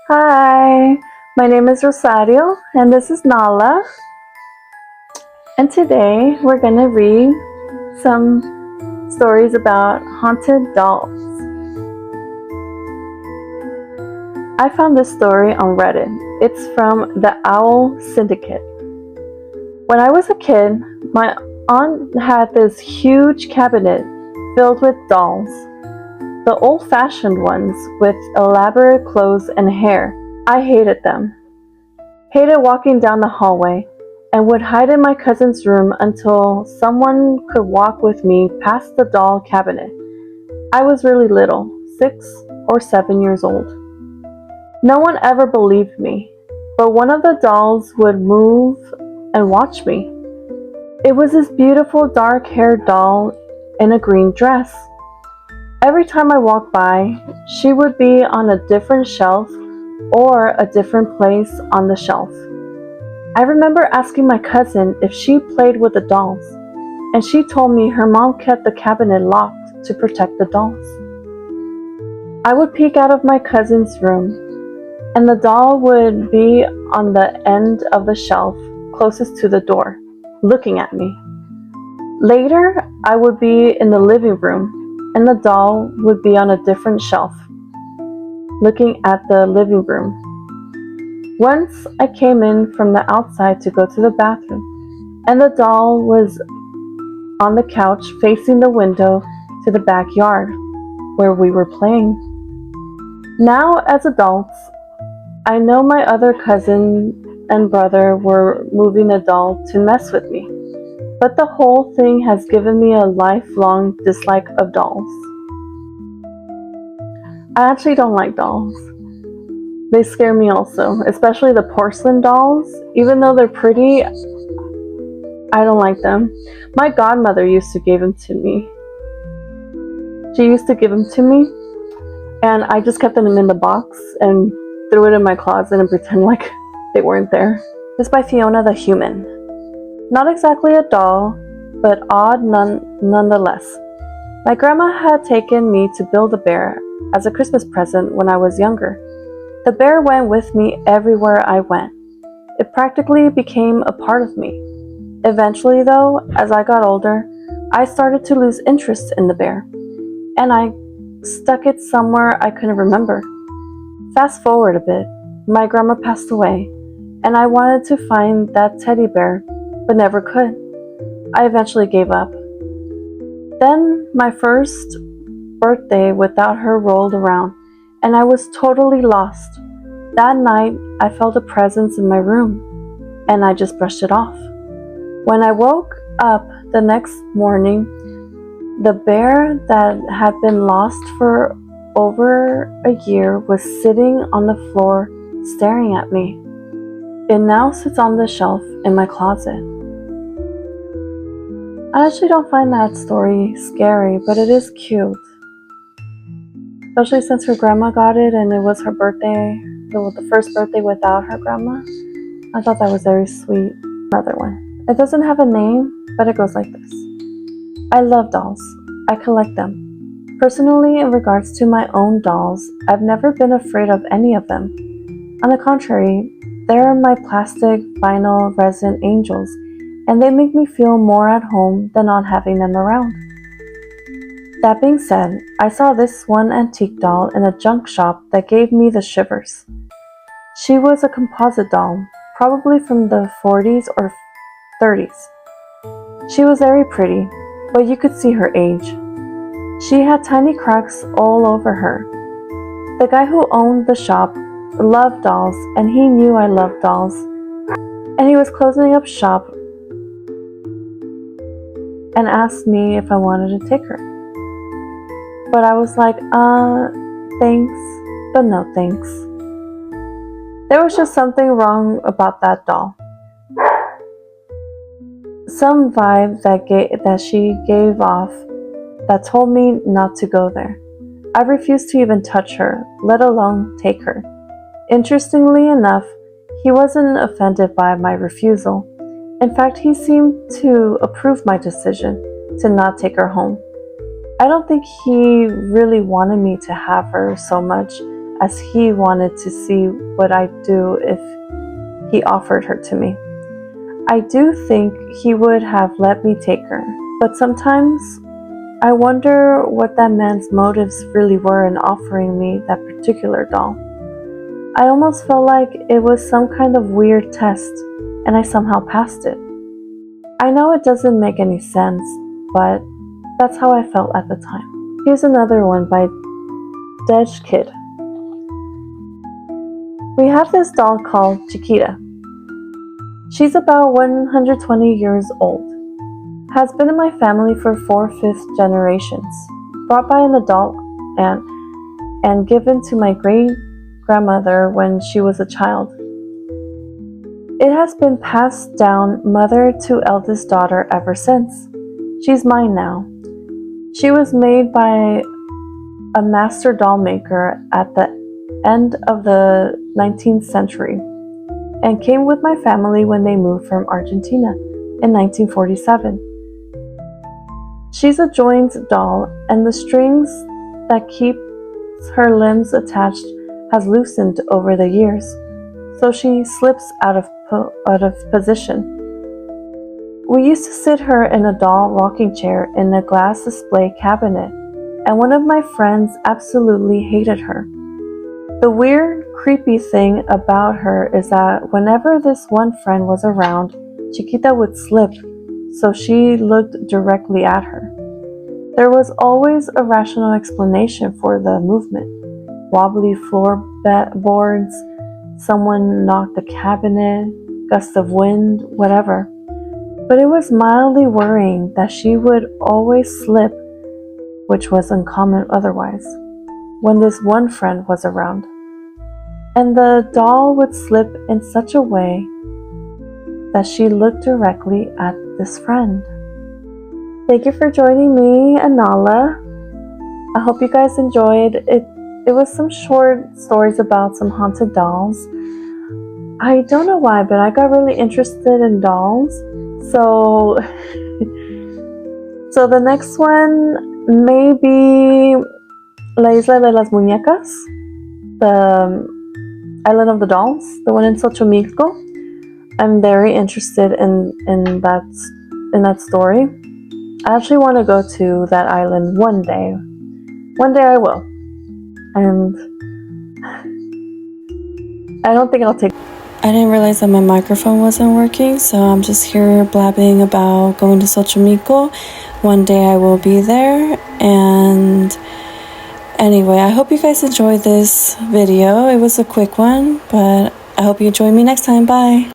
Hi, my name is Rosario and this is Nala. And today we're going to read some stories about haunted dolls. I found this story on Reddit. It's from the Owl Syndicate. When I was a kid, my aunt had this huge cabinet filled with dolls. The old-fashioned ones with elaborate clothes and hair. I hated them. Hated walking down the hallway, and would hide in my cousin's room until someone could walk with me past the doll cabinet. I was really little, 6 or 7 years old. No one ever believed me, but one of the dolls would move and watch me. It was this beautiful dark-haired doll in a green dress. Every time I walked by, she would be on a different shelf or a different place on the shelf. I remember asking my cousin if she played with the dolls, and she told me her mom kept the cabinet locked to protect the dolls. I would peek out of my cousin's room, and the doll would be on the end of the shelf closest to the door, looking at me. Later, I would be in the living room, and the doll would be on a different shelf, looking at the living room. Once I came in from the outside to go to the bathroom, and the doll was on the couch facing the window to the backyard where we were playing. Now, as adults, I know my other cousin and brother were moving the doll to mess with me. But the whole thing has given me a lifelong dislike of dolls. I actually don't like dolls. They scare me also, especially the porcelain dolls. Even though they're pretty, I don't like them. My godmother used to give them to me. She used to give them to me, and I just kept them in the box and threw it in my closet and pretend like they weren't there. This is by Fiona the Human. Not exactly a doll, but odd nonetheless. My grandma had taken me to build a bear as a Christmas present when I was younger. The bear went with me everywhere I went. It practically became a part of me. Eventually, though, as I got older, I started to lose interest in the bear, and I stuck it somewhere I couldn't remember. Fast forward a bit, my grandma passed away, and I wanted to find that teddy bear, but never could. I eventually gave up. Then my first birthday without her rolled around, and I was totally lost. That night, I felt a presence in my room, and I just brushed it off. When I woke up the next morning, the bear that had been lost for over a year was sitting on the floor staring at me. It now sits on the shelf in my closet. I actually don't find that story scary, but it is cute. Especially since her grandma got it and it was her birthday, the first birthday without her grandma. I thought that was very sweet. Another one. It doesn't have a name, but it goes like this. I love dolls. I collect them. Personally, in regards to my own dolls, I've never been afraid of any of them. On the contrary, they're my plastic, vinyl, resin angels, and they make me feel more at home than not having them around. That being said, I saw this one antique doll in a junk shop that gave me the shivers. She was a composite doll, probably from the 40s or 30s. She was very pretty, but you could see her age. She had tiny cracks all over her. The guy who owned the shop loved dolls, and he knew I loved dolls, and he was closing up shop and asked me if I wanted to take her. But I was like, thanks, but no thanks. There was just something wrong about that doll. Some vibe that she gave off that told me not to go there. I refused to even touch her, let alone take her. Interestingly enough, he wasn't offended by my refusal. In fact, he seemed to approve my decision to not take her home. I don't think he really wanted me to have her so much as he wanted to see what I'd do if he offered her to me. I do think he would have let me take her, but sometimes I wonder what that man's motives really were in offering me that particular doll. I almost felt like it was some kind of weird test, and I somehow passed it. I know it doesn't make any sense, but that's how I felt at the time. Here's another one by Dead Kid. We have this doll called Chiquita. She's about 120 years old. Has been in my family for 4/5 generations. Brought by an adult aunt and given to my great-grandmother when she was a child. It has been passed down mother to eldest daughter ever since. She's mine now. She was made by a master doll maker at the end of the 19th century and came with my family when they moved from Argentina in 1947. She's a joined doll, and the strings that keeps her limbs attached has loosened over the years, so she slips out of position. We used to sit her in a doll rocking chair in a glass display cabinet, and one of my friends absolutely hated her. The weird, creepy thing about her is that whenever this one friend was around, Chiquita would slip, so she looked directly at her. There was always a rational explanation for the movement. Wobbly floorboards, someone knocked the cabinet, gust of wind, whatever. But it was mildly worrying that she would always slip, which was uncommon otherwise, when this one friend was around. And the doll would slip in such a way that she looked directly at this friend. Thank you for joining me, Anala. I hope you guys enjoyed it. It was some short stories about some haunted dolls. I don't know why, but I got really interested in dolls. So the next one may be La Isla de las Muñecas, the Island of the Dolls, the one in Xochimilco. I'm very interested in that story. I actually want to go to that island one day. One day I will. And I don't think I'll take... I didn't realize that my microphone wasn't working, so I'm just here blabbing about going to Xochimilco. One day I will be there. And anyway, I hope you guys enjoyed this video. It was a quick one, but I hope you join me next time. Bye.